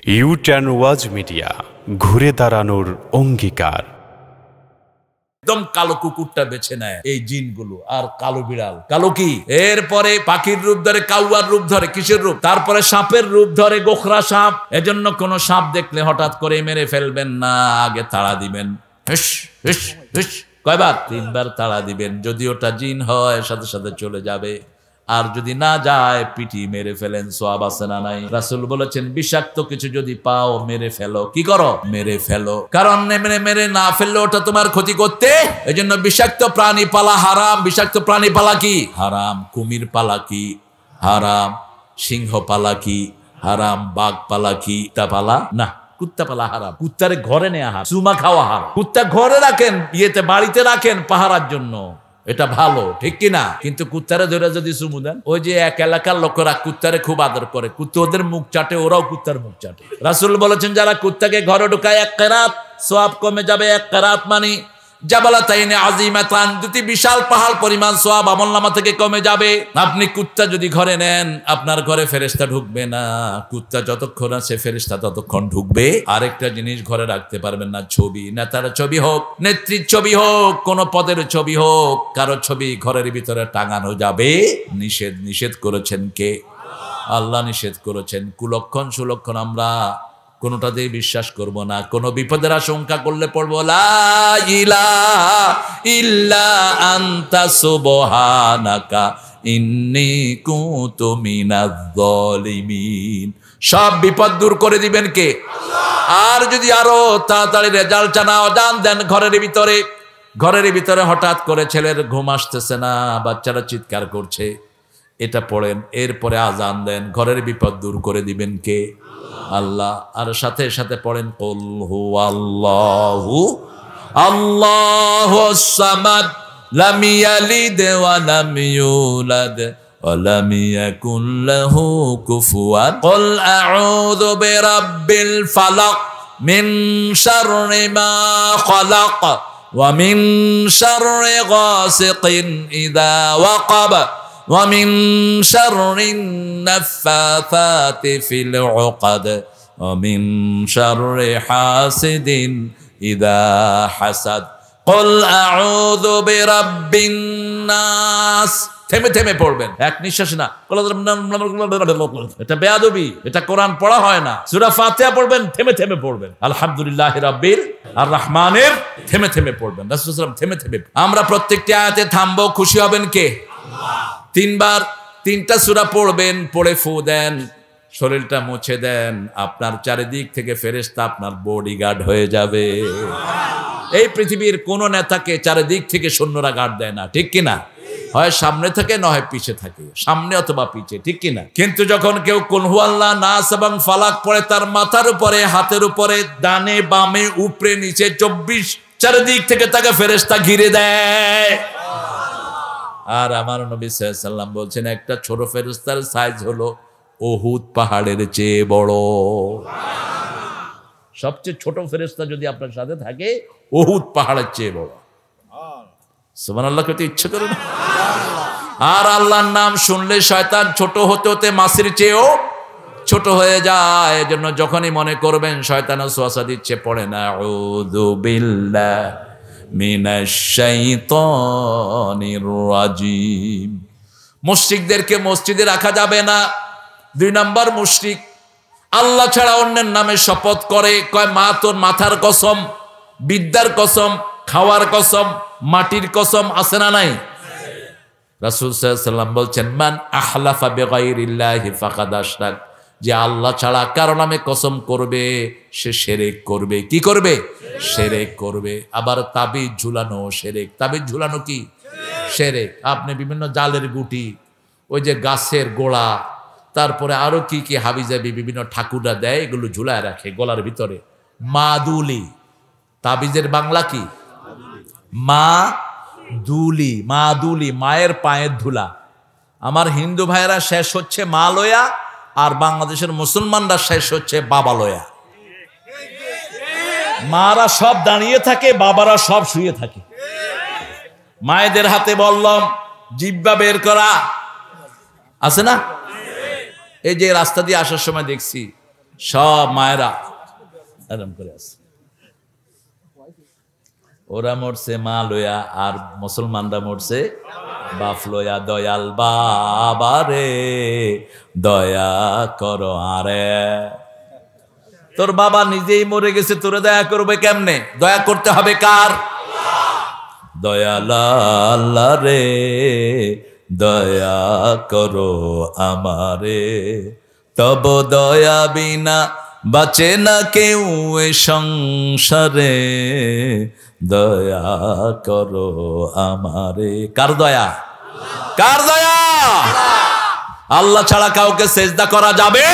U turn ওয়াজ media, ঘুরে দাঁড়ানোর অঙ্গীকার। একদম কালো কুকুরটা বেছে নেয় এই জিনগুলো, আর কালো বিড়াল, কালো কি, এরপরে পাখির রূপ ধরে, কাউয়ার রূপ ধরে, কিসের রূপ, তারপরে সাপের রূপ ধরে, গোখরা সাপ। এজন্য কোন সাপ দেখলে হঠাৎ করে মেরে ফেলবেন না, আগে তাড়া দিবেন। হিস হিস হিস কয়বার? 3 বার তাড়া দিবেন। যদি ওটা জিন হয় সাথে সাথে চলে যাবে, আর যদি না যায় পিটি মেরে ফেলেন, সওয়াব আছে না নাই? রাসূল বলেছেন বিষাক্ত কিছু যদি পাও মেরে ফেলো। কি করো? মেরে ফেলো। কারণ মেরে না ফেললে ওটা তোমার ক্ষতি করতে। এজন্য বিষাক্ত প্রাণী পালা হারাম। বিষাক্ত প্রাণী পালা কি হারাম? কুমির পালা কি হারাম? সিংহ পালা কি হারাম? বাঘ পালা কি? তা পালা না, কুত্তা পালা হারাম। কুত্তারে ঘরে নেওয়া হারাম, চুমা খাওয়া হারাম। কুত্তা ঘরে রাখেন, বাড়িতে রাখেন পাহারার জন্য, এটা ভালো, ঠিক কিনা? কিন্তু কুত্তারে ধরে যদি চুমু দেন, ওই যে এক এলাকার লোকেরা কুত্তারে খুব আদর করে, কুত্তা ওদের মুখ চাটে, ওরাও কুত্তার মুখ চাটে। রাসূল বলেছেন যারা কুত্তাকে ঘরে ঢুকায় 1 কেরাত সওয়াব কমে যাবে। 1 কেরাত মানে জাবালাতাইনে আযীমাতান, দুটি বিশাল পাহাড় পরিমাণ সওয়াব আমলনামা থেকে কমে যাবে। আপনি কুত্তা যদি ঘরে নেন, আপনার ঘরে ফেরেশতা ঢুকবে না। কুত্তা যতক্ষণ আছে ফেরেশতা ততক্ষণ ঢুকবে। আরেকটা জিনিস ঘরে রাখতে পারবেন না, ছবি। নেতার ছবি হোক, নেত্রীর ছবি হোক, কোন পদের ছবি হোক, কারো ছবি ঘরের ভিতরে টাঙানো যাবে নিষেধ। নিষেধ করেছেন কে? আল্লাহ নিষেধ করেছেন। কুলক্ষণ সুলক্ষণ আমরা কোনটাতেই বিশ্বাস করব না। কোন বিপদের আশঙ্কা করলে পড়বো লা ইলাহা ইল্লা আনতা সুবহানাকা ইন্নী কুনতু মিনাজ জালিমিন। সব বিপদ দূর করে দিবেন কে? আল্লাহ। আর যদি আরো তাড়াতাড়ি রেজাল্ট জান দেন, ঘরের ভিতরে হঠাৎ করে ছেলের ঘুম আসতেছে না, বাচ্চারা চিৎকার করছে, এটা পড়েন, এরপরে আজান দেন, ঘরের বিপদ দূর করে দিবেন কে? আল্লাহ। আর সাথে সাথে পড়েন কুল হুয়াল্লাহু আল্লাহুস সামাদ লাম ইয়ালিদ ওয়া লাম ইউলাদ ওয়া লাম ইয়াকুল লাহু কুফুয়ান। কুল আউযু বিরাব্বিল ফালাক মিন শাররি মা খালাক ওয়া মিন শাররি গাসিকিন ইযা ওয়াকাব ومن شر النفاثات في العقد ومن شر حاسد إذا حسد قل أعوذ برب الناس। থেমে থেমে পড়বেন, এক নিঃশ্বাস না। এটা বেয়াদবি, এটা কোরআন পড়া হয় না। সূরা ফাতিহা পড়বেন, থেমে থেমে পড়বেন। আলহামদুলিল্লাহি রাব্বিল আর রহমানের থেমে থেমে পড়বেন। রাসূল সাল্লাল্লাহু আলাইহি ওয়াসাল্লাম থেমে থেমে। আমরা প্রত্যেকটি আয়াতে থামবো, খুশি হবেন কে? আল্লাহ। 3 বার 3টা সূরা পড়বেন, পড়ে ফু দেন, শরীরটা মুছে দেন, আপনার চারিদিক থেকে ফেরেশতা আপনার বডিগার্ড হয়ে যাবে। এই পৃথিবীর কোন নেতাকে চারিদিক থেকে সৈন্যরা গার্ড দেয় না, ঠিক কিনা? হয় সামনে থাকে, নয় পিছে থাকে, সামনে অথবা পিছে, ঠিক কিনা? কিন্তু যখন কেউ কুল হুয়াল্লাহ, নাস এবং ফালাক পড়ে, তার মাথার উপরে, হাতের উপরে, ডানে বামে, উপরে নিচে 24 চারিদিক থেকে তাকে ফেরেশতা ঘিরে দেয়। আর আমার নবী সাল্লাল্লাহু আলাইহি ওয়াসাল্লাম বলছেন একটা ছোট ফেরেশতার সাইজ হলো উহুদ পাহাড়ের চেয়ে বড়। সবচেয়ে ছোট ফেরেশতা যদি আপনার সাথে থাকে, উহুদ পাহাড়ের চেয়ে বড়। সুবহানাল্লাহ কইতে ইচ্ছে করে না? আর আল্লাহর নাম শুনলে শয়তান ছোট হতে হতে মাছির চেয়েও ছোট হয়ে যায়। এজন্য যখনই মনে করবেন শয়তান ওয়াসওয়াসা দিচ্ছে, পড়ে না আউযু বিল্লাহ মিনাশ শাইতানির রাজিম। মুশরিকদেরকে মসজিদে রাখা যাবে না। 2 নম্বর মুশরিক আল্লাহ ছাড়া অন্যের নামে শপথ করে, কয় মা তোর মাথার কসম, বিদ্যার কসম, খাওয়ার কসম, মাটির কসম, আছে না নাই? রাসূল সাল্লাল্লাহু আলাইহি ওয়াসাল্লাম বলছেন মান আহলাফা বিগাইরিল্লাহি ফাকাদ আশরাক, যে আল্লাহ ছাড়া কারো নামে কসম করবে সে শিরক করবে। কি করবে? শিরক করবে। আবার তাবিজ ঝুলানো শিরক। তাবিজ ঝুলানো কি? শিরক। আপনি বিভিন্ন জালের গুটি, ওই যে গাছের গোড়া, তারপরে আরো কি কি হাবিজাবি বিভিন্ন ঠাকুররা দেয়, এগুলো ঝুলায় রাখে গলার ভিতরে। মাদুলি, তাবিজের বাংলা কি? মাদুলি। মাদুলি মায়ের পায়ের ধুলা। আমার হিন্দু ভাইয়েরা শেষ হচ্ছে মা লয়া, আর বাংলাদেশের মুসলমানরা শেষ হচ্ছে বাবা লয়া। মারা সব দাঁড়িয়ে থাকে, বাবারা সব শুয়ে থাকে। মায়েদের হাতে বললাম জিহ্বা বের করা আছে না? এই যে রাস্তা দিয়ে আসার সময় দেখছি সব মায়েরা আরাম করে আছে। ওরা মরছে মা লইয়া, আর মুসলমানরা মরছে বাপ লইয়া। দয়াল বাবা রে দয়া করো আরে। তোর বাবা নিজেই মরে গেছে, তোরে দয়া করবে কেমনে? দয়া করতে হবে কার? দয়াল আল্লাহ রে দয়া করো আমারে, তব দয়া বিনা বাঁচে না কেউ এ সংসারে, দয়া করো আমারে। কার দয়া? কার দয়া? আল্লাহ ছাড়া কাউকে সেজদা করা যাবে?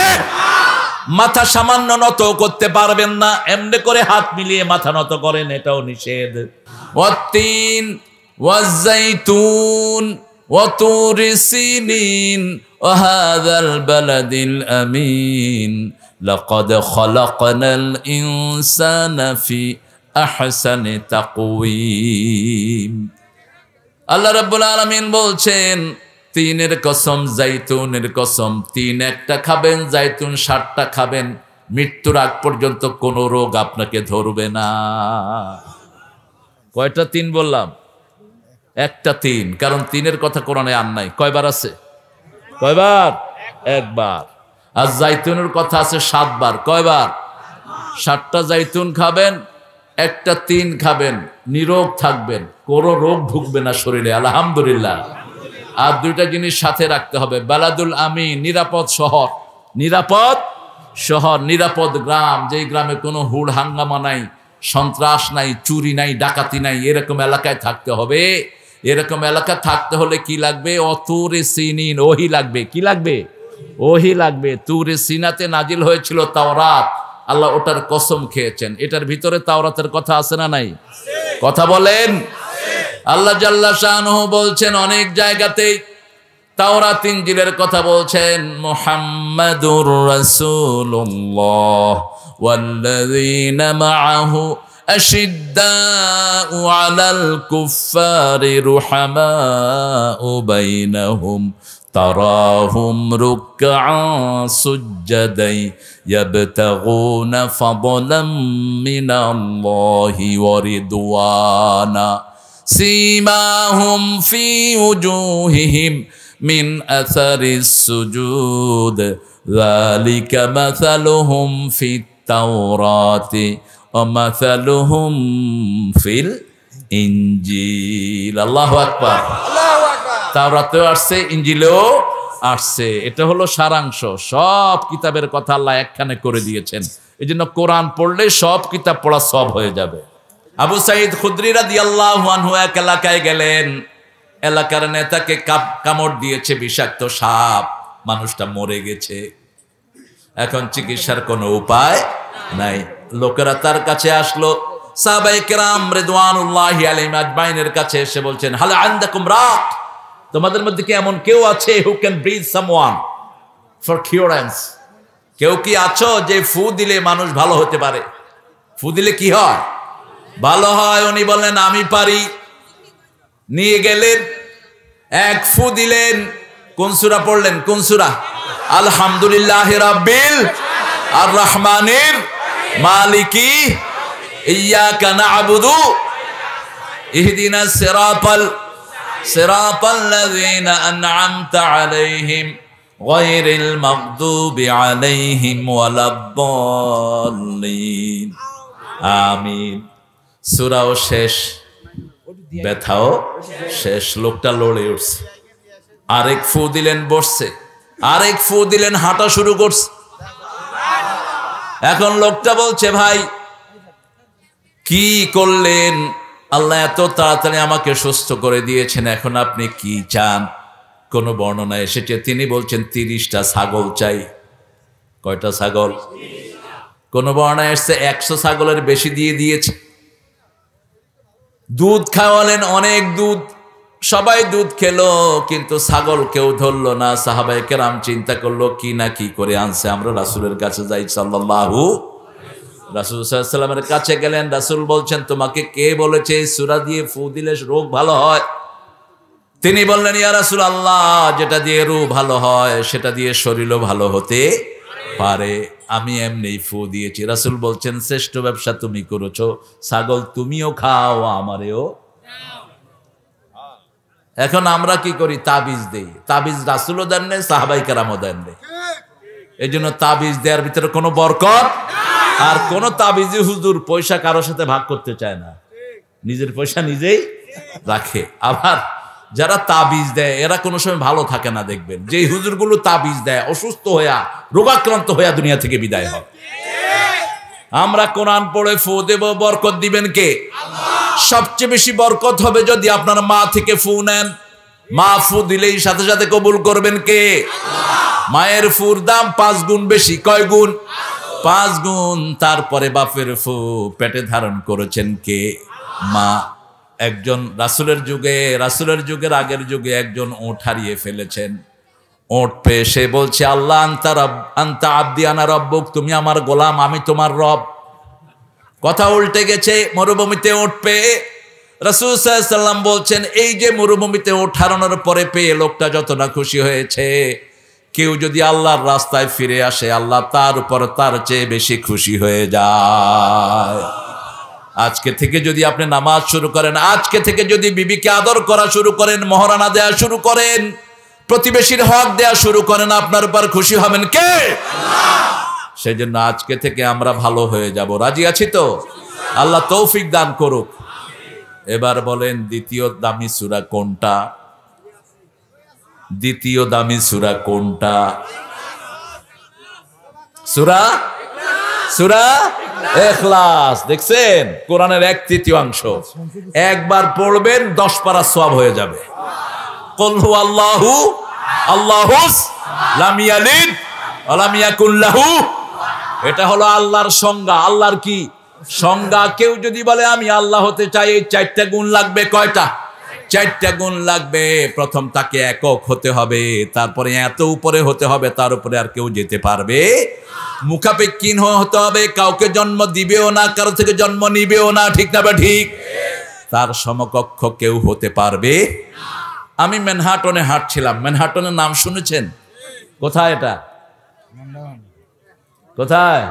মাথা সামান্য নত করতে পারবেন না, এমনি করে হাত মিলিয়ে মাথা নত করেন, এটাও নিষেধ। ওয়াত্তিন ওয়াজ্জাইতুন ওয়াতুরি সিনিন ওয়াহাযাল বালাদিল আমিন লাকাদ খালাকনাল ইনসানা ফি আহসানি তাকওয়িম। আল্লাহ রাব্বুল আলামিন বলছেন, তিনের কসম, জাইতুনের কসম, তিন একটা খাবেন, জাইতুন 60টা খাবেন, মৃত্যুর আগ পর্যন্ত কোনো রোগ আপনাকে ধরবে না। কয়টা তিন বললাম? একটা তিন, কারণ তিনের কথা কোরআনে আর নাই। কয়বার আছে? কয়বার? একবার। আর জাইতুনের কথা আছে 7 বার। কয়বার? 60টা জাইতুন খাবেন, একটা তিন খাবেন, নিরোগ থাকবেন, কোনো রোগ ঢুকবে না শরীরে, আলহামদুলিল্লাহ। আর দুইটা জিনিস সাথে রাখতে হবে, বালাদুল আমিন, নিরাপদ শহর, নিরাপদ শহর, নিরাপদ গ্রাম, যেই গ্রামে কোনো হুড় হাঙ্গামা নাই, সন্ত্রাস নাই, চুরি নাই, ডাকাতি নাই, এরকম এলাকায় থাকতে হবে। এরকম এলাকা থাকতে হলে কি লাগবে? অতুরে সিনিন, ওহি লাগবে। কি লাগবে? ওহি লাগবে। তুরে সিনাতে নাজিল হয়েছিল তাওরাত, আল্লাহ ওটার কসম খেয়েছেন। এটার ভিতরে তাওরাতের কথা আছে না নাই? কথা বলেন। আল্লাহ জাল্লা শাআনুহু বলছেন অনেক জায়গাতেই, তাওরাত ইনজিলের কথা বলছেন, মুহাম্মাদুর রাসূলুল্লাহ ওয়াল্লাযীনা মাআহু আশিদ্দাউ আলাল কুফফারি রুহামাউ বাইনাহুম তারাহুম রুকআন সুজ্জাদাই ইয়াবতাগুনা ফাদলাম মিনাল্লাহি ওয়া রিদওয়ানা সিমাহুম ফি উজুহিহিম মিন আসারিস সুজুদ যালিকা মাসালুহুম ফিত তাওরাতি ওয়া মাসালুহুম ফিল ইনজিল। আল্লাহু আকবার। আল্লাহু আকবার। তাওরাতেও আসছে, ইনজিলেও আসছে। এটা হলো সারাংশ। সব কিতাবের কথা আল্লাহ একখানে করে দিয়েছেন। এজন্য কোরআন পড়লে সব কিতাব পড়া সব হয়ে যাবে। আবু সাঈদ খুদরি রাদিয়াল্লাহু আনহু এক এলাকায় গেলেন, এলাকার নেতাকে কামড় দিয়েছে বিষাক্ত সাপ, মানুষটা মরে গেছে, এখন চিকিৎসার কোনো উপায় নাই। লোকেরা তার কাছে আসলো, সাহাবায়ে কেরাম রিদওয়ানুল্লাহি আলাইহিম আজমাইনের কাছে এসে বলছেন, হাল আনদাকুম রাক, তোমাদের মধ্যে কি এমন কেউ আছে who can breathe someone for কিউরেন্স? কেউ কি আছো যে ফু দিলে মানুষ ভালো হতে পারে? ফু দিলে কি হয়? ভালো হয়। উনি বললেন আমি পারি। নিয়ে গেলেন, এক ফু দিলেন। কোন সূরা পড়লেন? কোন সূরা? আলহামদুলিল্লাহি রাব্বিল আর রহমানির মালিকি ইয়্যাকা না'বুদু ইহদিনাস সিরাতাল্লাযীনা আন'আমতা আলাইহিম গায়রিল মাগদুবি আলাইহিম ওয়ালাদ-দাল্লিন। আমিন। সূরাও শেষ, ব্যথাও শেষ। লোকটা লড়ে উঠছে, আরেক ফু দিলেন, বসছে, আরেক ফু দিলেন, হাঁটা শুরু করছে। এখন লোকটা বলছে, ভাই কি করলেন? আল্লাহ এত তাড়াতাড়ি আমাকে সুস্থ করে দিয়েছেন, এখন আপনি কি চান? কোন বর্ণনা এসেছে, তিনি বলছেন 30টা ছাগল চাই। কয়টা ছাগল? কোন বর্ণনা এসছে 100 ছাগলের বেশি দিয়ে দিয়েছে। দুধ খাওয়ালেন, অনেক দুধ, সবাই দুধ খেলো, কিন্তু ছাগল কেউ ধরলো না। সাহাবায়ে কেরাম চিন্তা করলো, কি না কি করে আনছে, আমরা রাসূলের কাছে যাই সাল্লাল্লাহু। রাসূল সাল্লাল্লাহু আলাইহি ওয়াসাল্লামের কাছে গেলেন, রাসূল বলছেন, তোমাকে কে বলেছে এই সূরা দিয়ে ফু দিলে রোগ ভালো হয়? তিনি বললেন, ইয়া রাসূলুল্লাহ, যেটা দিয়ে রূহ ভালো হয় সেটা দিয়ে শরীরও ভালো হতে পারে। আমি এমনি ফু দিয়েছি। রাসূল বলছেন শ্রেষ্ঠ ব্যবসা তুমি করেছো, ছাগল তুমিও খাও আমারেও। এখন আমরা কি করি? তাবিজ দেই। তাবিজ রাসূলও দেন নাই, সাহাবায়ে কেরামও দেন নাই। এই জন্য তাবিজ দেওয়ার ভিতরে কোনো বরকত, আর কোন তাবিজি হুজুর পয়সা কারোর সাথে ভাগ করতে চায় না, নিজের পয়সা নিজেই রাখে। আবার যারা তাবিজ দেয় এরা কোনো সময় ভালো থাকে না, দেখবেন যে হুজুরগুলো তাবিজ দেয় অসুস্থ হইয়া রোগাক্রান্ত হইয়া দুনিয়া থেকে বিদায় হয়। আমরা কোরআন পড়ে ফু দেব, বরকত দিবেন কে? সবচেয়ে বেশি বরকত হবে যদি আপনার মা থেকে ফু নেন। মা ফু দিলেই সাথে সাথে কবুল করবেন কে? মায়ের ফুর দাম 5 গুণ বেশি। কয় গুণ? 5 গুণ। তারপরে বাপের ফু পেটে ধারণ করেছেন কে? মা। একজন রাসূলের যুগের আগের যুগে একজন ওট হারিয়ে ফেলেছেন। ওট পেয়ে সে বলছে, আল্লাহ আনতা আব্দি আনা রব্বুক, তুমি আমার গোলাম, আমি তোমার রব। কথা উল্টে গেছে। মরুভূমিতে ওট পেয়ে রাসূল সাল্লাল্লাহু আলাইহি ওয়াসাল্লাম বলছেন, এই যে মরুভূমিতে ওট হারানোর পরে পেয়ে লোকটা যতটা খুশি হয়েছে, কেউ যদি আল্লাহর রাস্তায় ফিরে আসে আল্লাহ তার উপর তার চেয়ে বেশি খুশি হয়ে যায়। আজকে থেকে যদি আপনি নামাজ শুরু করেন, আজকে থেকে যদি বিবিকে আদর করা শুরু করেন, মহারানা দেয়া শুরু করেন, প্রতিবেশীর হক দেয়া শুরু করেন, আপনার উপর খুশি হবেন কে? আল্লাহ। সেজন্য আজকে থেকে আমরা ভালো হয়ে যাব। রাজি আছি তো? আল্লাহ তৌফিক দান করুক। এবার বলেন দ্বিতীয় দামি সূরা কোনটা? দ্বিতীয় দামি সূরা কোনটা? সূরা ইখলাস। দেখছেন কোরআনের 1/3 একবার পড়বেন 10 পারা সওয়াব হয়ে যাবে। কুল হুয়াল্লাহু আল্লাহুস লাম ইয়ালিদ ওয়া লাম ইয়াকুল লাহু। এটা হলো আল্লাহর সংজ্ঞা। আল্লাহর কি সংজ্ঞা? কেউ যদি বলে আমি আল্লাহ হতে চাই, এই 4টা গুণ লাগবে। কয়টা? 4টা গুণ লাগবে। প্রথম তাকে একক হতে হবে, তারপরে এত উপরে হতে হবে, তার উপরে আর কেউ যেতে পারবে। মুখাপেক্ষীন হতে হবে, কাউকে জন্ম দিবেও না, কারো থেকে জন্ম নিবেও না। ঠিক না বা ঠিক? তার সমকক্ষ কেউ হতে পারবে। আমি ম্যানহাটনে হাঁটছিলাম। ম্যানহাটনের নাম শুনেছেন? কোথায় এটা? কোথায়?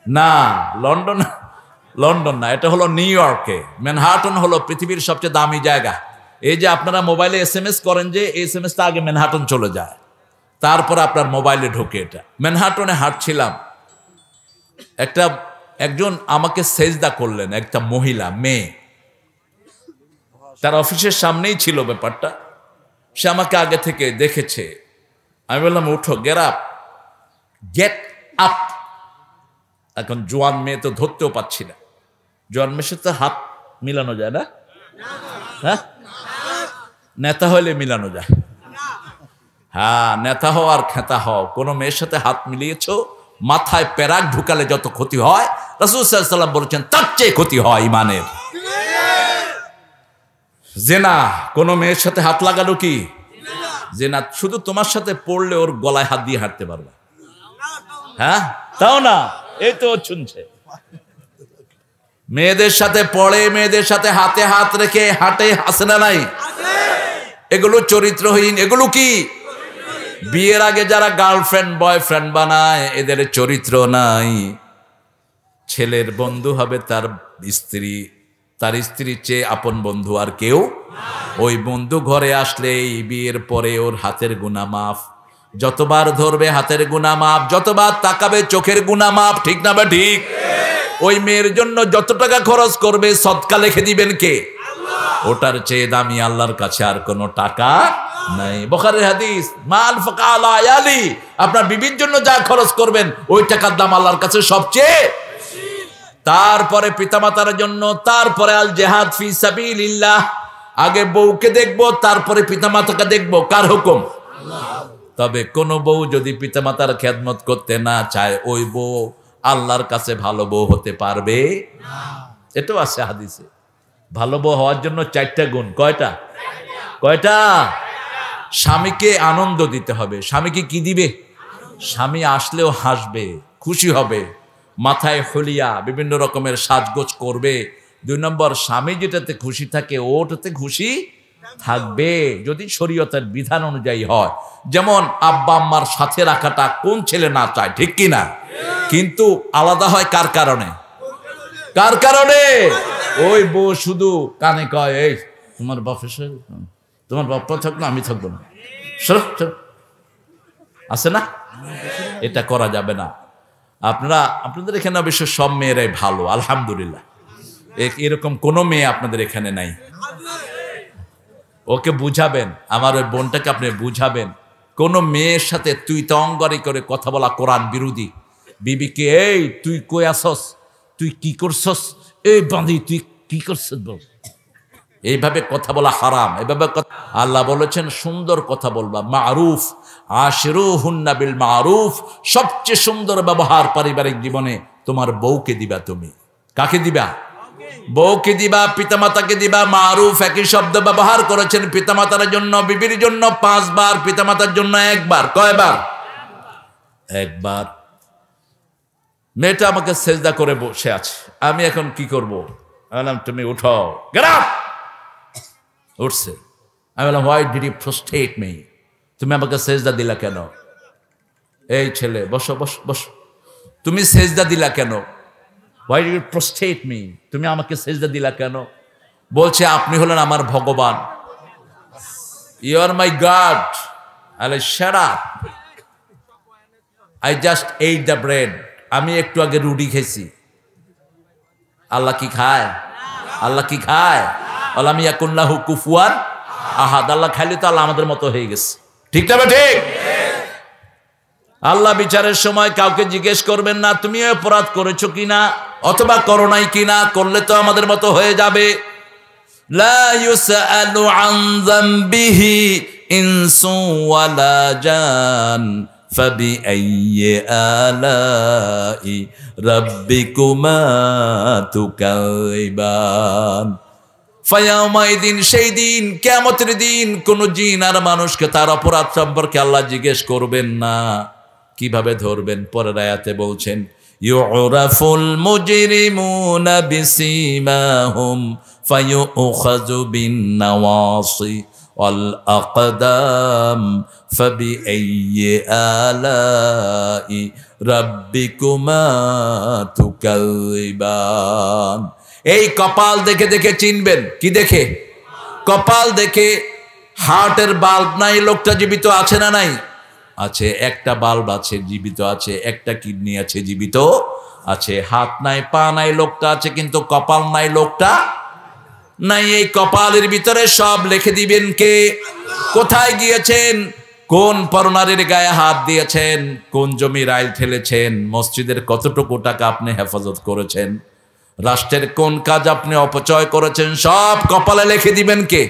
না, লন্ডন না, এটা হলো নিউ ইয়র্কে। ম্যানহাটন হলো পৃথিবীর সবচেয়ে দামি জায়গা। এই যে আপনারা মোবাইলে SMS করেন, যে SMS-টা আগে ম্যানহাটন চলে যায়, তারপর আপনার মোবাইলে ঢোকে। এটা ম্যানহাটনে হাঁটছিলাম, একজন আমাকে সেজদা করলেন, একটা মহিলা, মেয়ে, তার অফিসের সামনেই ছিল ব্যাপারটা। সে আমাকে আগে থেকে দেখেছে। আমি বললাম উঠো, গেট আপ। এখন জোয়ান মেয়ে তো ধরতেও পাচ্ছি না। জোয়ান মেয়ের সাথে হাত মিলানো যায় না? হ্যাঁ, নেতা হইলে মিলানো যায়। হ্যাঁ, নেতা হও আর খেতা হও, কোন মেয়ের সাথে হাত মিলিয়েছো, মাথায় পেরাক ঢুকালে যত ক্ষতি হয়, রাসূল সাল্লাল্লাহু আলাইহি ওয়াসাল্লাম বলেছেন তার চেয়ে ক্ষতি হয় ইমানের। জেনা, কোন মেয়ের সাথে হাত লাগালো কি জেনা। শুধু তোমার সাথে পড়লে ওর গলায় হাত দিয়ে হাঁটতে পারবে। হ্যাঁ, তাও না, এই তো শুনছে। মেয়েদের সাথে পড়ে, মেয়েদের সাথে হাতে হাত রেখে হাঁটে, হাসে না নাই? এগুলো চরিত্রহীন। এগুলো কি? বিয়ের আগে যারা গার্লফ্রেন্ড বয়ফ্রেন্ড বানায়, এদের চরিত্র নাই। ছেলের বন্ধু হবে তার স্ত্রী, তার স্ত্রীর চেয়ে আপন বন্ধু আর কেউ। ওই বন্ধু ঘরে আসলেই বিয়ের পরে ওর হাতের গুনাহ মাফ। যতবার ধরবে হাতের গুনাহ মাফ, যতবার তাকাবে চোখের গুনাহ মাফ। ঠিক না বা ঠিক? ওই মেয়ের জন্য যত টাকা খরচ করবে সদকা লিখে দিবেন কে? আল্লাহ। ওটার চেয়ে দামি আল্লাহর কাছে আর কোনো টাকা নাই। বুখারীর হাদিস, মাল ফাকালা আয়ালি, আপনার বিবির জন্য যা খরচ করবেন ওই টাকার দাম আল্লাহর কাছে সবচেয়ে বেশি। তারপরে পিতামাতার জন্য, তারপরে আল জিহাদ ফি সাবিলিল্লাহ। আগে বউকে দেখবো, তারপরে পিতামাতাকে দেখবো। কার হুকুম? আল্লাহ। তবে কোন বউ যদি পিতামাতার খেদমত করতে না চায়, ওই বউ আল্লাহর কাছে ভালো বউ হতে পারবে না। এটাও আছে হাদিসে। ভালো বউ হওয়ার জন্য 4টা গুণ। কয়টা? কয়টা? স্বামীকে আনন্দ দিতে হবে। স্বামীকে কি দিবে? স্বামী আসলেও হাসবে, খুশি হবে, মাথায় হলিয়া বিভিন্ন রকমের সাজগোজ করবে। 2 নম্বর, স্বামী যেটাতে খুশি থাকে ওটাতে খুশি থাকবে যদি শরীয়তের বিধান অনুযায়ী হয়। যেমন আব্বা আম্মার সাথে রাখাটা কোন ছেলে না চায়, ঠিক কি না? কিন্তু আলাদা হয় কার কারণে? কার কারণে? ওই বউ শুধু কানে কয়, এই তোমার বাপের সাথে, তোমার বাপ্পা থাকলো আমি থাকবো না, আছে না? এটা করা যাবে না। আপনাদের এখানে অবশ্য সব মেয়েরাই ভালো, আলহামদুলিল্লাহ। এরকম কোনো মেয়ে আপনাদের এখানে নাই। ওকে বুঝাবেন, আমার ওই বোনটাকে আপনি বুঝাবেন, কোন মেয়ের সাথে তুই তঙ্গারি করে কথা বলা কোরআন বিরোধী। বিবিকে, এই তুই কই আসস, তুই কি করছস, এই বাঁধি তুই কি করছস বল, এইভাবে কথা বলা হারাম। এইভাবে আল্লাহ বলেছেন সুন্দর কথা বলবা, মারুফ, আশিরুহুন্না বিল মারুফ। সবচেয়ে সুন্দর ব্যবহার পারিবারিক জীবনে তোমার বউকে দিবা। তুমি কাকে দিবা? বউকে দিবা, পিতামাতাকে দিবা। মারুফ একই শব্দ ব্যবহার করেছেন পিতামাতার জন্য, বিবির জন্য 5 বার, পিতামাতার জন্য 1 বার। কয়বার? 1 বার। মেয়েটা আমাকে সেজদা করে বসে আছে, আমি এখন কি করব? বললাম তুমি উঠো, গেট আপ। উঠছে। আমি বললাম why did you prostrate me, তুমি আমাকে সেজদা দিলা কেন? এই ছেলে বসো বসো বসো, তুমি সেজদা দিলা কেন? Why did you prostrate me, তুমি আমাকে সেজদা দিলা কেন? বলছে আপনি হলেন আমার ভগবান, ইউ আর মাই গড। আরে shut up, I just eight the bread. আমি একটু আগে রুটি খেয়েছি। আল্লাহ কি খায়? আল্লাহ কি খায়? আল্লাহ ইয়াকুল্লাহু কুফুয়ান আহাদ। আল্লাহ খাইলে তো আল্লাহ আমাদের মতো হয়ে গেছে, ঠিক না? ঠিক। আল্লাহ বিচারের সময় কাউকে জিজ্ঞেস করবেন না তুমি অপরাধ করেছো কিনা অথবা করো নাই কিনা, করলে তো আমাদের মতো হয়ে যাবে। লা ইউসআলু আন যামবিহি ইনসু ওয়ালা জান ফাবিআইয়ি আলাই রাব্বিকুমা তুকাইবান। ফায়াউমাইদিন, সেই দিন, কিয়ামতের দিন, কোন জিন আর মানুষকে তার অপরাধ সম্পর্কে আল্লাহ জিজ্ঞেস করবেন না। কিভাবে ধরবেন? পরের আয়াতে বলছেন ইউরাফুল মুজরিমুনা বিসিমাহুম ফায়ুখাযু বিন নাওয়াসি ওয়াল আকদাম ফাবিআইয়ি আলাই রাব্বিকুমা তুকাযিবান। এই কপাল দেখে দেখে চিনবেন। কি দেখে? কপাল দেখে। হার্টের বাল্ব নাই, লোকটা জীবিত আছে না নাই? আছে। একটা বাল্ব আছে, জীবিত আছে। একটা কিডনি আছে, জীবিত আছে। হাত নাই, পা নাই, লোকটা আছে, কিন্তু কপাল নাই, লোকটা নাই। এই কপালের ভিতরে সব লিখে দিবেন কে? কোথায় গিয়েছেন, কোন পরনারীর গায়ে হাত দিয়েছেন, কোন জমির আইল ঠেলেছেন, মসজিদের কতটুকু টাকা আপনি হেফাজত করেছেন, রাষ্ট্রের কোন কাজ আপনি অপচয় করেছেন, সব কপালে লিখে দিবেন কে?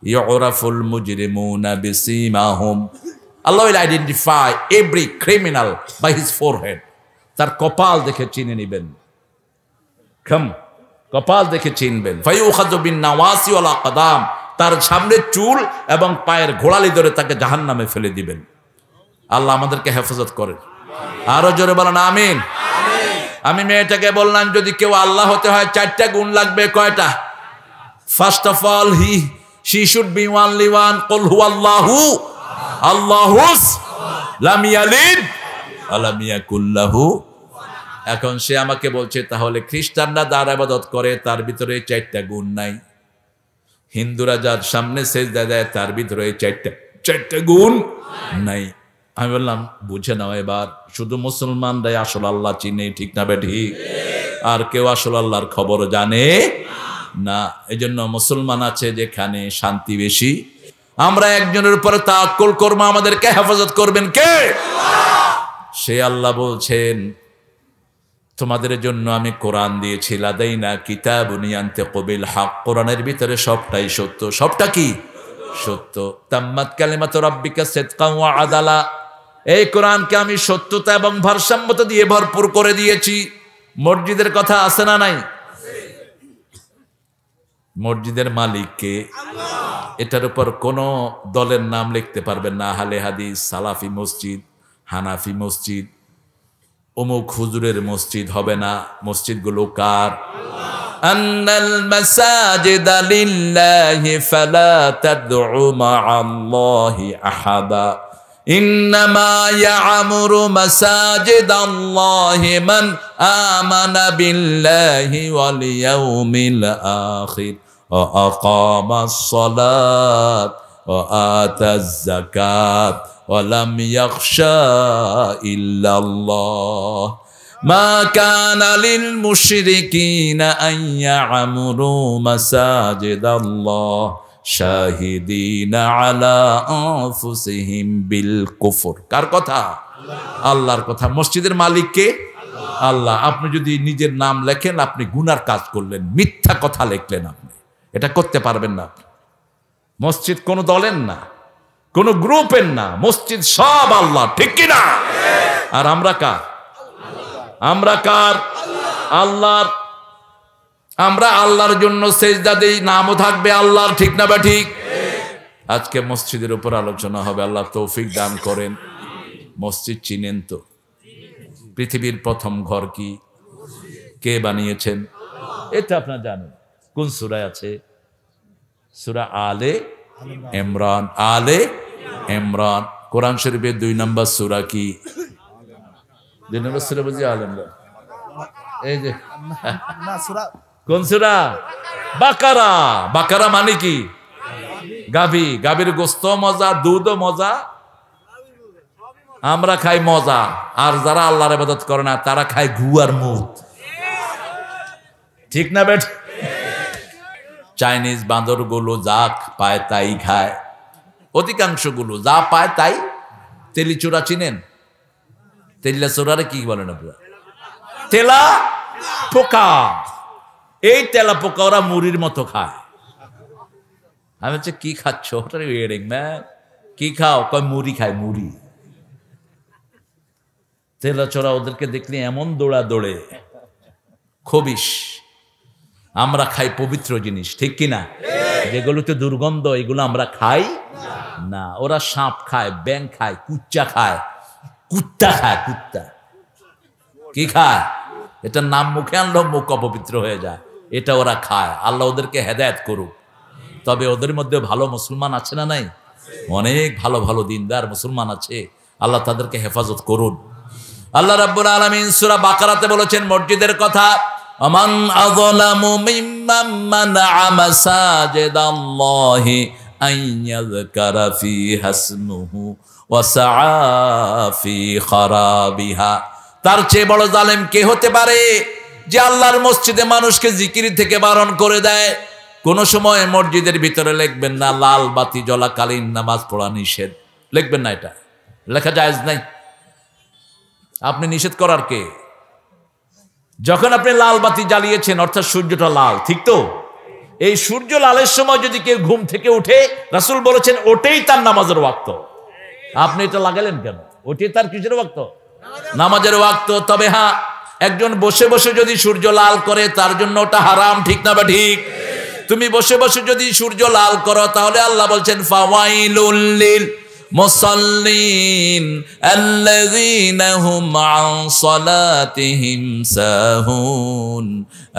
ইউরাফুল মুজরিমুনা বিসিমাহুম। Allah will identify every criminal by his forehead. তার কপাল দেখে চিনে নেবেন। কপাল দেখে চিনবেন। ফায়ুখাযু বিন নাওয়াসি ওয়াল আকদাম, তার সামনে চুল এবং পায়ের ঘোড়ালি ধরে তাকে জাহান্নামে ফেলে দিবেন। আল্লাহ আমাদেরকে হেফাজত করেন। আরো জোরে বলেন আমিন। আমি মেয়েটাকে বললাম যদি কেউ আল্লাহ হতে হয় 4টা গুণ লাগবে। কয়টা? First of all she should be only one. قل هو الله আল্লাহুস লাম ইয়ালিদ ওয়া লাম ইয়াকুল লাহু। এখন সে আমাকে বলছে তাহলে খ্রিস্টানরা যার ইবাদত করে তার ভিতরে 4টা গুণ নাই, হিন্দুরা যার সামনে সেজদা দেয় তার ভিতরে 4টা গুণ নাই। আমি বললাম বুঝে নাও এবার, শুধু মুসলমানরাই আসল আল্লাহ চিনে, ঠিক না বেঠিক? আর কেউ আসল আল্লাহর খবর জানে না। এজন্য মুসলমান আছে যেখানে শান্তি বেশি। আমরা একজনের উপরে তাওয়াক্কুল করব, আমাদেরকে হেফাজত করবেন কে? সে আল্লাহ বলছেন তোমাদের জন্য আমি কোরআন দিয়েছি, লাদাইনা কিতাবুন ইয়ানতিকু বিল হক। কোরআনের ভিতরে সবটাই সত্য। সবটা কি? সত্য। তাম্মাত কালিমাতু রাব্বিকা সিদকান ওয়া আদালা। এই কোরআনকে আমি সত্যতা এবং ভারসাম্যতা দিয়ে ভরপুর করে দিয়েছি। মসজিদের কথা আছে না নাই? মসজিদের মালিক কে? এটার উপর কোন দলের নাম লিখতে পারবেন না। আহলে হাদিস, সালাফি মসজিদ, হানাফি মসজিদ, অমুক হুজুরের মসজিদ হবে না। মসজিদগুলো কার? আন্নাল মাসাজিদা লিল্লাহি ফালা তাদউ মা'আল্লাহি আহাদা ইন্নামা ইয়া'মুরু মাসাজিদাল্লাহি মান আমানা বিল্লাহি ওয়াল ইয়াউমিল আখির ওয়া আকামাস সালাত ওয়া আতাজ যাকাত ওয়া লাম ইয়াখশা ইল্লাল্লাহ মা কানা লিল মুশরিকিনা আন ইয়া'মুরু মাসাজিদাল্লাহ শাহিদিনা আলা আনফুসিহিম বিল কুফর। কার কথা? আল্লাহর কথা। মসজিদের মালিক কে? আল্লাহ। আপনি যদি নিজের নাম লেখেন আপনি গুনার কাজ করলেন, মিথ্যা কথা লিখলেন, আপনি এটা করতে পারবেন না। মসজিদ কোন দলের না, কোন গ্রুপের না, মসজিদ সব আল্লাহ, ঠিক কি না? আর আমরা কার? আমরা কার? আল্লাহর। আমরা আল্লাহর জন্য সেজদা দেই, নামও থাকবে আল্লাহর, ঠিক না বা ঠিক? আজকে মসজিদের উপর আলোচনা হবে, আল্লাহ তৌফিক দান করেন। মসজিদ চিনেন তো? পৃথিবীর প্রথম ঘর কি? কে বানিয়েছেন? এটা আপনারা জানেন। কোন সূরায় আছে? সূরা আলে ইমরান। আলে ইমরান কোরআন শরীফের 2 নম্বর সূরা কি? 2 নম্বর সূরা বুঝি আলে ইমরান। এই যে কোন সূরা? বাকারা। বাকারা মানে কি? গাভী। গাভীর গোস্ত মজা, দুধও মজা। আমরা খাই মজা, আর যারা আল্লাহর ইবাদত করে না তারা খায় ঘু আর মুত, ঠিক না বেট? চাইনিজ বাঁদর গুলো যা পায় তাই খায়, অধিকাংশ গুলো যা পায় তাই। তেলিচোরা চিনেন? তেলিয়া চোরারে কি বলেন আপনারা? তেলা পোকা। এই তেলা পোকা ওরা মুড়ির মতো খায়। আমি হচ্ছে কি খাচ্ছ? কি খাও? কয় মুড়ি খায়, মুড়ি। তেলা চোরা ওদেরকে দেখলে এমন দৌড়া দৌড়ে, খবিস। আমরা খাই পবিত্র জিনিস, ঠিক কিনা? যেগুলোতে দুর্গন্ধ এগুলো আমরা খাই না। ওরা সাপ খায়, ব্যাং খায়, কুচ্চা খায়, কুত্তা খায়। কুত্তা কি খায়? এটার নাম মুখে আনলো মুখ অপবিত্র হয়ে যায়। এটা ওরা খায়। আল্লাহ ওদেরকে হেদায়েত করুক। তবে ওদের মধ্যে ভালো মুসলমান আছে না নাই? অনেক ভালো ভালো দিনদার মুসলমান আছে। আল্লাহ তাদেরকে হেফাজত করুন। আল্লাহ রাব্বুল আলামিন সূরা বাকারাতে বলেছেন মসজিদের কথা, আমান আযলামু মিম্মান মানআ মাসাজিদাল্লাহি আন ইয়াযকারা ফিহা ইসমুহু ওয়া সাআ ফি খারাবিহা। তার চেয়ে বড় জালেম কে হতে পারে যে আল্লাহর মসজিদে মানুষকে জিকির থেকে বারণ করে দেয়? কোন সময় মসজিদের ভিতরে লিখবেন না লাল বাতি জ্বলাকালীন নামাজ পড়া নিষেধ, লিখবেন না। এটা লেখা জায়েজ নাই। আপনি নিষেধ করার কে? যখন আপনি লাল বাতি জ্বালিয়েছেন অর্থাৎ সূর্যটা লাল, ঠিক তো? এই সূর্য লালের সময় যদি কেউ ঘুম থেকে উঠে, রাসূল বলেছেন ওটাই তার নামাজের ওয়াক্ত। আপনি এটা লাগালেন কেন? ওটাই তার কিসের ওয়াক্ত? নামাজের ওয়াক্ত। তবে হ্যাঁ, একজন বসে বসে যদি সূর্য লাল করে তার জন্য ওটা হারাম, ঠিক না বা ঠিক? তুমি বসে বসে যদি সূর্য লাল করো তাহলে আল্লাহ বলছেন ফাওয়াইলুল লিল মুসাল্লিন আল্লাযীনা হুম আন সালাতিহিম সাহুন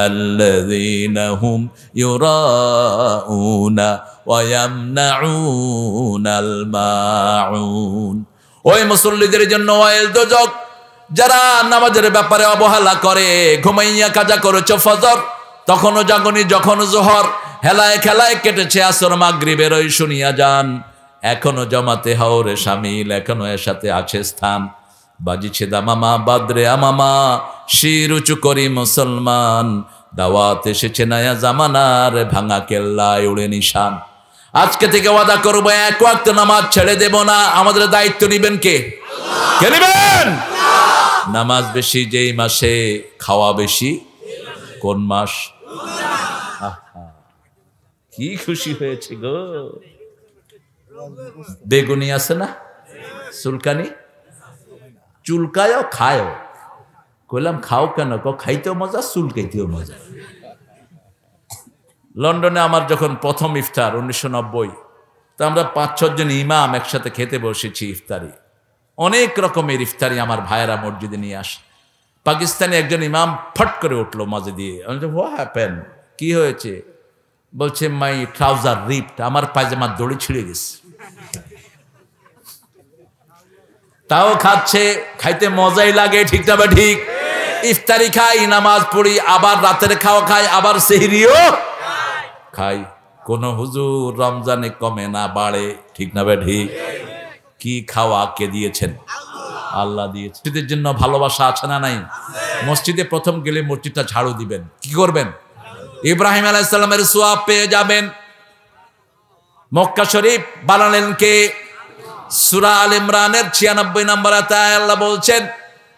আল্লাযীনা হুম ইউরাউনা ওয়া ইয়ামনাউনাল মাউন। ওই মুসল্লিদের জন্য ওয়াইল দোজক, যারা নামাজের ব্যাপারে অবহেলা করে। ঘুমাইয়া কাজা করেছ ফজর, তখনও জাগনি, যখন জোহর, হেলায় খেলায় কেটেছে আসর, মাগরিবের ওই শুনিয়া যান, এখনো জমাতে হাওরে শামিল, এখনো এর সাথে আছে স্থান। বাজিছে দামামা বাদরে আমামা, শির উঁচু করি মুসলমান, দাওয়াত এসেছে নয়া জামানার, ভাঙা কেল্লায় উড়ে নিশান। আজকে থেকে ওয়াদা করবো এক ওয়াক্ত নামাজ ছেড়ে দেব না। আমাদের দায়িত্ব নিবেন কে? কে নিবেন? নামাজ বেশি যেই মাসে, খাওয়া বেশি কোন মাস? কি খুশি হয়েছে গো। বেগুনি আছে না, চুলকানি, চুলকায়ও খায়ও। কইলাম খাও কেন? খাইতেও মজা, চুলকাইতেও মজা। লন্ডনে আমার যখন প্রথম ইফতার 1990, তো আমরা 5-6 জন ইমাম একসাথে খেতে বসেছি ইফতারি। অনেক রকমের ইফতারি আমার ভাইয়েরা মসজিদে নিয়ে আসে। পাকিস্তানি একজন ইমাম ফট করে উঠলো মাঝে দিয়ে। What happen? কি হয়েছে? বলছে মাই ট্রাউজার রিপড, আমার পায়জামার দড়ি ছিঁড়ে গেছে। তাও খাচ্ছে, খাইতে মজাই লাগে, ঠিক না বা ঠিক? ইফতারি খাই, নামাজ পড়ি, আবার রাতের খাওয়া খাই, আবার সেহরিও খাই। কোন হুজুর রমজানে কমে না বাড়ে, ঠিক না বা ঠিক? কি খাওয়া কে দিয়েছেন? আল্লাহ দিয়েছে। মসজিদের জন্য ভালোবাসা আছে না নাই? মসজিদে প্রথম গেলে মসজিদটা ঝাড়ু দিবেন। কি করবেন? ইব্রাহিম আলাইহিস সালামের সওয়াব পেয়ে যাবেন। মক্কা শরীফ বানালেন কে? সূরা আল ইমরানের 96 নম্বর আয়াতে আল্লাহ বলছেন,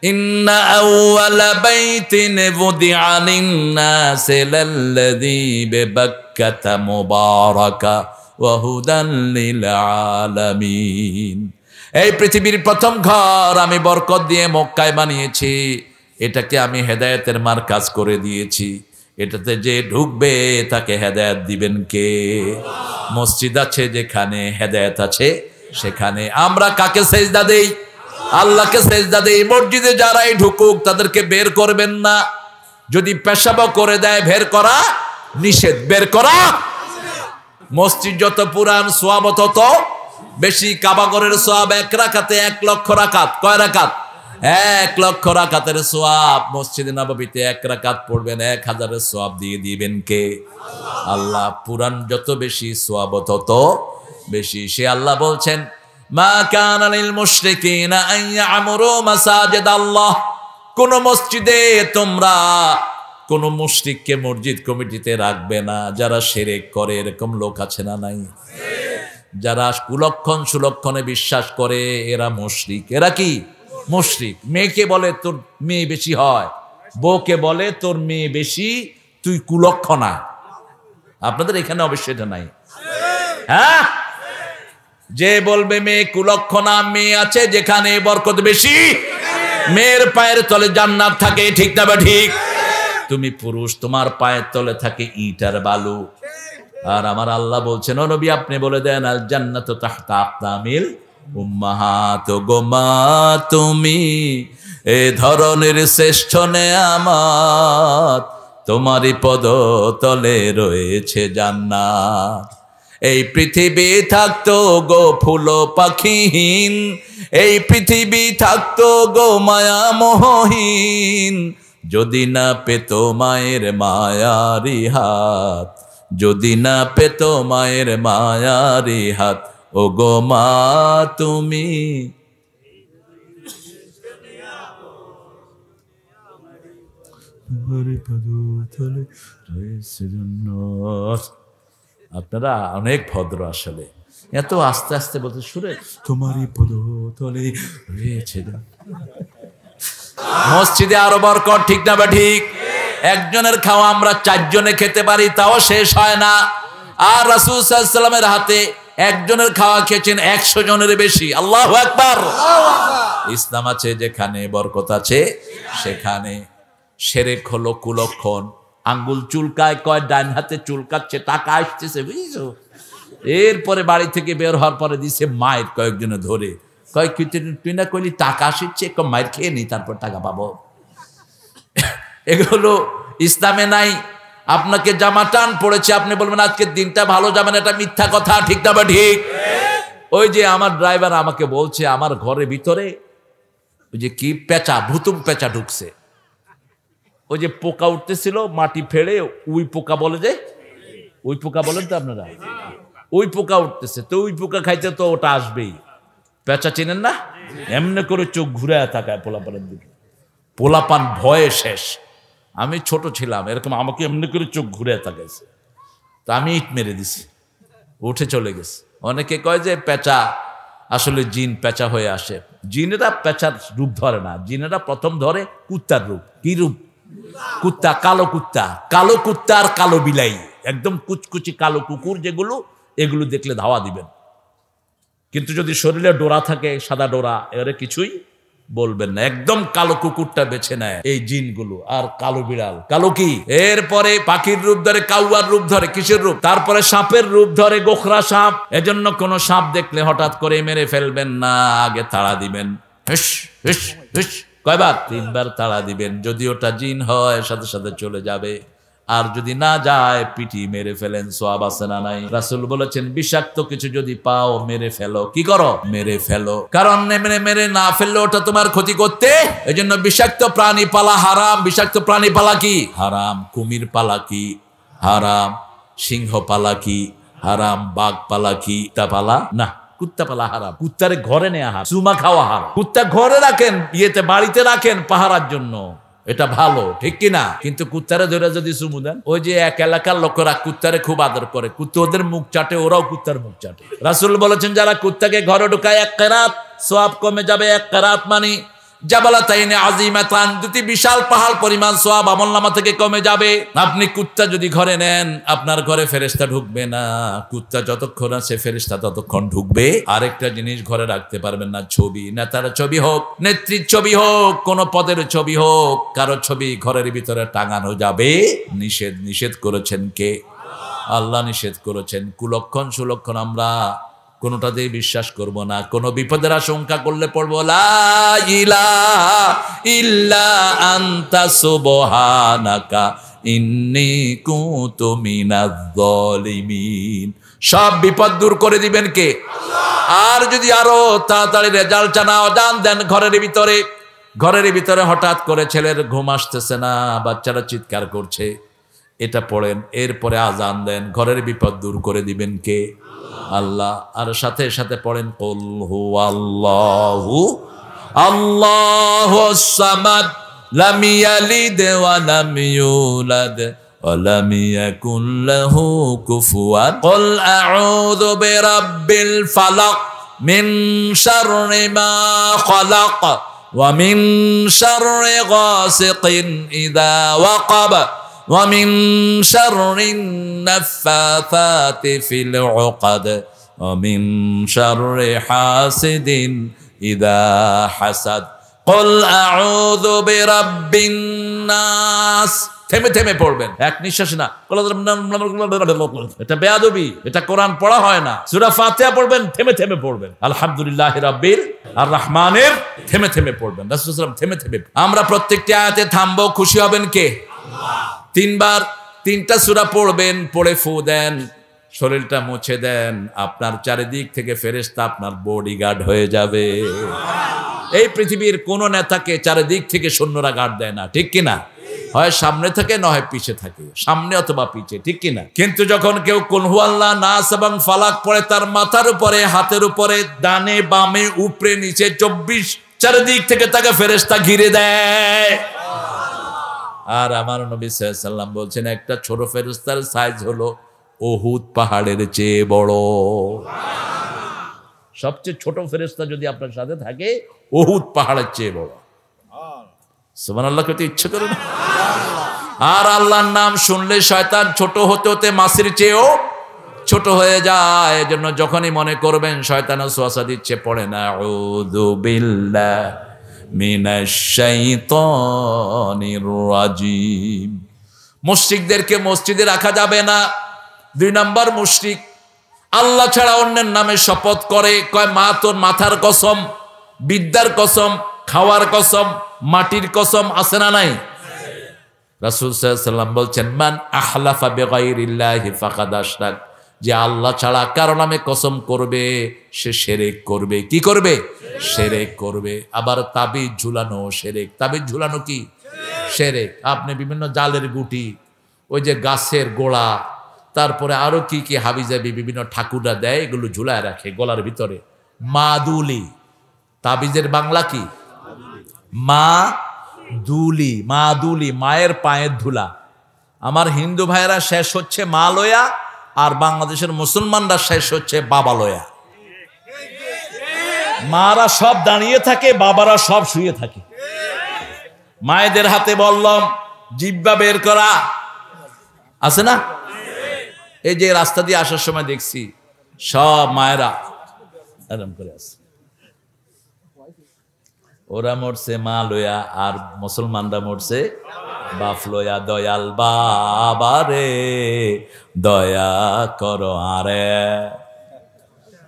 ইন্না আউওয়ালা বাইতিন বুদিআ লিন-নাসি লাল্লাযী বিবাক্কাতা মুবারাকা ওয়া হুদান লিল আলামিন। এই পৃথিবীর প্রথম ঘর আমি বরকত দিয়ে মক্কায় বানিয়েছি, এটাকে আমি হেদায়েতের মার্কাজ করে দিয়েছি। এটাতে যে ঢুকবে তাকে হেদায়েত দিবেন কে? মসজিদ আছে যেখানে হেদায়েত আছে সেখানে। আমরা কাকে সেজদা দেই? আল্লাহকে সেজদা দেই। মসজিদে যারাই ঢুকুক তাদেরকে বের করবেন না। যদি পেশাব করে দেয় বের করা নিষেধ, বের করা। মসজিদ যত পুরান সওয়াব তত বেশি। কাবাগরের সওয়াব 1 রাকাতে 1 লক্ষ রাকাত। কয় রাকাত? 1 লক্ষ রাকাতের সওয়াব। মসজিদে নববীতে 1 রাকাত পড়বেন, 1000-এর সওয়াব দিয়ে দিবেন কে? আল্লাহ। পুরান যত বেশি সওয়াব তত বেশি। সে আল্লাহ বলছেন, মা কানা লিল মুশরিকিনা আন ইয়ামুরু মাসাজিদ আল্লাহ। কোন মসজিদে তোমরা কোন মুশরিককে মসজিদ কমিটিতে রাখবে না যারা শিরক করে। এরকম লোক আছে না নাই? যারা কুলক্ষণ সুলক্ষণে বিশ্বাস করে এরা মুশরিক। এরা কি? মুশরিক। মেয়েকে বলে তোর মেয়ে বেশি হয়, বউকে বলে তোর মেয়ে বেশি, তুই কুলক্ষণা। আপনাদের এখানে অবশ্যই এটা নাই। হ্যাঁ, যে বলবে মেয়ে কুলক্ষণা, মেয়ে আছে যেখানে বরকত বেশি, মেয়ের পায়ের তলে জান্নাত থাকে, ঠিক না বা ঠিক? তুমি পুরুষ, তোমার পায়ের তলে থাকে ইট আর বালু। আর আমার আল্লাহ বলছেন, ও নবী আপনি বলে দেন, আল জান্নাতু তাহতা আকদামিল উম্মাহাত। গো মা তুমি এ ধরনের শ্রেষ্ঠ নেয়ামত, তোমারই পদতলে রয়েছে জান্নাত। এই পৃথিবী থাকতো গো ফুল পাখিহীন, এই পৃথিবী থাকতো গো মায়া মোহহীন, যদি না পেত মায়ের মায়ারি হাত, যদি না পেত মায়ের মায়ারি হাত। ও গো মা তুমি আপনারা অনেক ভদ্র আসলে। এত আস্তে আস্তে বলতে সুরে তোমারই পদতলে রয়েছে। মসজিদে আরো বরকত, ঠিক না বা ঠিক? একজনের খাওয়া আমরা 4 জনে খেতে পারি, তাও শেষ হয় না। আর রাসূল সাল্লাল্লাহু আলাইহি ওয়াসাল্লামের হাতে একজনের খাওয়া খেয়েছেন 100 জনের বেশি। আল্লাহু আকবার। ইসলাম আছে যেখানে বরকত আছে সেখানে। শিরক হলো কুলক্ষণ। আঙ্গুল চুলকায়, কয় ডান হাতে চুলকাচ্ছে, টাকা আসতেছে, বুঝছো? এরপরে বাড়ি থেকে বের হওয়ার পরে দিছে মায়ের কয়েকজনে ধরে, কয় কি তুই না কইলি টাকা আসছে, মায়ের খেয়ে নি তারপর টাকা পাবো। এগুলো ইসলামে নাই। আপনাকে জামা টান পড়েছে, আপনি বলবেন আজকের দিনটা ভালো যাবে না, এটা মিথ্যা কথা, ঠিক না বা ঠিক? ওই যে আমার ড্রাইভার আমাকে বলছে আমার ঘরের ভিতরে ওই যে কি পেঁচা, ভুতুম পেঁচা ঢুকছে। ওই যে পোকা উঠতেছিল মাটি ফেড়ে, উই পোকা বলে, যে উই পোকা বলেন তো আপনারা, ওই পোকা উঠতেছে, তো ওই পোকা খাইতে তো ওটা আসবেই। পেঁচা চেনেন না? এমনি করে চোখ ঘুরে তাকায় পোলাপানের দিকে। পোলাপান ভয়ে শেষ। আমি ছোট ছিলাম, এরকম আমাকে এমনি করে চোখ ঘুরে তাকাইছে, তা আমি ইট মেরে দিছি, উঠে চলে গেছে। অনেকে কয় যে পেঁচা, আসলে জিন পেঁচা হয়ে আসে। জিনেরা পেঁচার রূপ ধরে না, জিনেরা প্রথম ধরে কুত্তার রূপ। কি রূপ? কুত্তা, কালো কুত্তা। কালো কুত্তা আর কালো বিলাই, একদম কুচকুচি কালো কুকুর যেগুলো, এগুলো দেখলে ধাওয়া দিবেন। কিন্তু যদি শরীরে ডোরা থাকে, সাদা ডোরা, এবারে কিছুই বলবেন না। একদম কালো কুকুরটা বেছে নেয় এই জিনগুলো। আর কালো বিড়াল, কালো কি, এরপরে পাখির রূপ ধরে, কাউয়ার রূপ ধরে, কিসের রূপ, তারপরে সাপের রূপ ধরে, গোখরা সাপ। এজন্য কোন সাপ দেখলে হঠাৎ করে মেরে ফেলবেন না, আগে তাড়া দিবেন। হিস হিস হিস কয়বার? 3 বার তাড়া দিবেন। যদি ওটা জিন হয় সাথে সাথে চলে যাবে। আর যদি না যায় পিটি মেরে ফেলেন, সওয়াব আছে না নাই? রাসূল বলেছেন বিষাক্ত কিছু যদি পাও মেরে ফেলো। কি করো? মেরে ফেলো। কারণ মেরে না ফেললে ওটা তোমার ক্ষতি করতে। এজন্য বিষাক্ত প্রাণী পালা হারাম। বিষাক্ত প্রাণী পালা কি হারাম? কুমির পালা কি হারাম? সিংহ পালা কি হারাম? বাঘ পালা কি? কুত্তা পালা না, কুত্তা পালা হারাম। কুত্তারে ঘরে নেওয়া হারাম, চুমা খাওয়া হারাম। কুত্তা ঘরে রাখেন, বাড়িতে রাখেন পাহারার জন্য, এটা ভালো, ঠিক কিনা? কিন্তু কুত্তারে ধরে যদি চুমু দেন, ওই যে এক এলাকার লোকেরা কুত্তারে খুব আদর করে, কুত্তা ওদের মুখ চাটে, ওরাও কুত্তার মুখ চাটে। রাসূল বলেছেন যারা কুত্তাকে ঘরে ঢুকায় এক কেরাত সওয়াব কমে যাবে। এক কেরাত মানে জাবালাতাইনে আযীমাতান, দুটি বিশাল পাহাড় পরিমাণ সওয়াব আমলনামা থেকে কমে যাবে। আপনি কুত্তা যদি ঘরে নেন, আপনার ঘরে ফেরেশতা ঢুকবে না। কুত্তা যতক্ষণ আছে ফেরেশতা ততক্ষণ ঢুকবে। আরেকটা জিনিস ঘরে রাখতে পারবেন না, ছবি। নেতার ছবি হোক, নেত্রীর ছবি হোক, কোন পদের ছবি হোক, কারো ছবি ঘরের ভিতরে টাঙানো যাবে নিষেধ। নিষেধ করেছেন কে? আল্লাহ নিষেধ করেছেন। কুলক্ষণ সুলক্ষণ আমরা কোনটাতেই বিশ্বাস করব না। কোন বিপদের আশঙ্কা করলে পড়বো লা ইলাহা ইল্লা আনতা সুবহানাকা ইন্নী কুনতু মিনাজ জালিমিন। সব বিপদ দূর করে দিবেন কে? আল্লাহ। আর যদি আরো তাড়াতাড়ি রেজাল্ট জান দেন ঘরের ভিতরে হঠাৎ করে ছেলের ঘুম আসতেছে না, বাচ্চারা চিৎকার করছে, এটা পড়েন, এরপরে আজান দেন, ঘরের বিপদ দূর করে দিবেন কে? আল্লাহ। আর সাথে সাথে পড়েন কুল হুয়াল্লাহু আল্লাহুস সামাদ লাম ইয়ালিদ ওয়া লাম ইউলাদ ওয়া লাম ইয়াকুল লাহু কুফুয়ান। কুল আউযু বিরাব্বিল ফালাক মিন শাররি মা খালাক ওয়া মিন শাররি গাসিকিন ইযা ওয়াকাব ওয়া মিন শাররিন নাফাসাতি ফিল উকাদ ওয়া মিন শাররি হাসিদিন ইযা হাসাদ। কুল আউযু বিরাব্বিন নাস। থেমে থেমে পড়বেন, এক নিঃশ্বাসে না। এটা বেয়াদবি, এটা কোরআন পড়া হয় না। সূরা ফাতিহা পড়বেন, থেমে থেমে পড়বেন। আলহামদুলিল্লাহি রাব্বিল আর রহমানের থেমে থেমে পড়বেন। রাসূল সাল্লাল্লাহু আলাইহি ওয়াসাল্লাম থেমে থেমে। আমরা প্রত্যেকটি আয়াতে থামবো, খুশি হবেন কে? আল্লাহ। তিনবার তিনটা সূরা পড়বেন, পড়ে ফু দেন, শরীরটা মুছে দেন, আপনার চারিদিক থেকে ফেরেশতা আপনার বডিগার্ড হয়ে যাবে। এই পৃথিবীর কোন নেতাকে চারিদিক থেকে সৈন্যরা গার্ড দেয় না, ঠিক কিনা? হয় সামনে থাকে, নয় পিছে থাকে, সামনে অথবা পিছে, ঠিক কিনা? কিন্তু যখন কেউ কুল হুয়াল্লাহ, নাস এবং ফালাক পড়ে, তার মাথার উপরে, হাতের উপরে, ডানে বামে, উপরে নিচে 24 চারিদিক থেকে তাকে ফেরেশতা ঘিরে দেয়। আর আমার নবী সাল্লাল্লাহু আলাইহি ওয়াসাল্লাম বলছেন একটা ছোট ফেরেশতার সাইজ হলো উহুদ পাহাড়ের চেয়ে বড়। সবচেয়ে ছোট ফেরেশতা যদি আপনার সাথে থাকে, উহুদ পাহাড়ের চেয়ে বড়। সুবহানাল্লাহ কইতে ইচ্ছে করে না? আর আল্লাহর নাম শুনলে শয়তান ছোট হতে হতে মাছির চেয়েও ছোট হয়ে যায়। এজন্য যখনই মনে করবেন শয়তান ওয়াসওয়াসা দিচ্ছে, পড়েন আউযু বিল্লাহি মিনাশ শাইতানির রাজিম। মুশরিকদেরকে মসজিদে রাখা যাবে না। 2 নম্বর মুশরিক আল্লাহ ছাড়া অন্যের নামে শপথ করে, কয় মা তোর মাথার কসম, বিদ্যার কসম, খাওয়ার কসম, মাটির কসম, আছে না নাই? রাসূল সাল্লাল্লাহু আলাইহি ওয়াসাল্লাম বলছেন মান আহলাফা বিগাইরিল্লাহি ফাকাদ আশরাক, যে আল্লাহ ছাড়া কারো নামে কসম করবে সে শিরক করবে। কি করবে? শিরক করবে। আবার তাবিজ ঝুলানো শিরক। তাবিজ ঝুলানো কি? শিরক। আপনি বিভিন্ন জালের গুটি, ওই যে গাছের গোড়া, তারপরে আরো কি কি হাবিজাবি বিভিন্ন ঠাকুররা দেয়, এগুলো ঝুলায় রাখে গলার ভিতরে। মাদুলি। তাবিজের বাংলা কি? মাদুলি। মাদুলি মায়ের পায়ের ধুলা। আমার হিন্দু ভাইয়েরা শেষ হচ্ছে মা লয়া, আর বাংলাদেশের মুসলমানরা শেষ হচ্ছে বাবা লয়া। মারা সব দাঁড়িয়ে থাকে, বাবারা সব শুয়ে থাকে। মায়েদের হাতে বললাম জিহ্বা বের করা আছে না? এই যে রাস্তা দিয়ে আসার সময় দেখছি সব মায়েরা আরাম করে আছে। ওরা মরছে মা লয়া, আর মুসলমানরা মরছে বাপ লয়া। দয়াল বাবা রে দয়া করো আরে।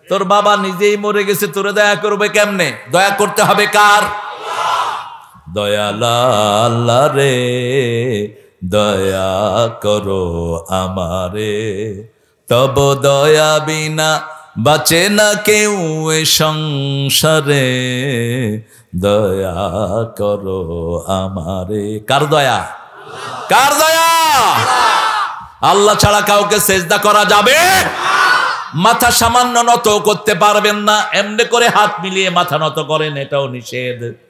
তোর বাবা নিজেই মরে গেছে, তোরে দয়া করবে কেমনে? দয়া করতে হবে কার? দয়াল আল্লাহ রে দয়া করো আমারে, তব দয়া বিনা বাঁচে না কেউ এ সংসারে, দয়া করো আমারে। কার দয়া? কার দয়া? আল্লাহ ছাড়া কাউকে সেজদা করা যাবে? মাথা সামান্য নত করতে পারবেন না, এমনি করে হাত মিলিয়ে মাথা নত করেন, এটাও নিষেধ।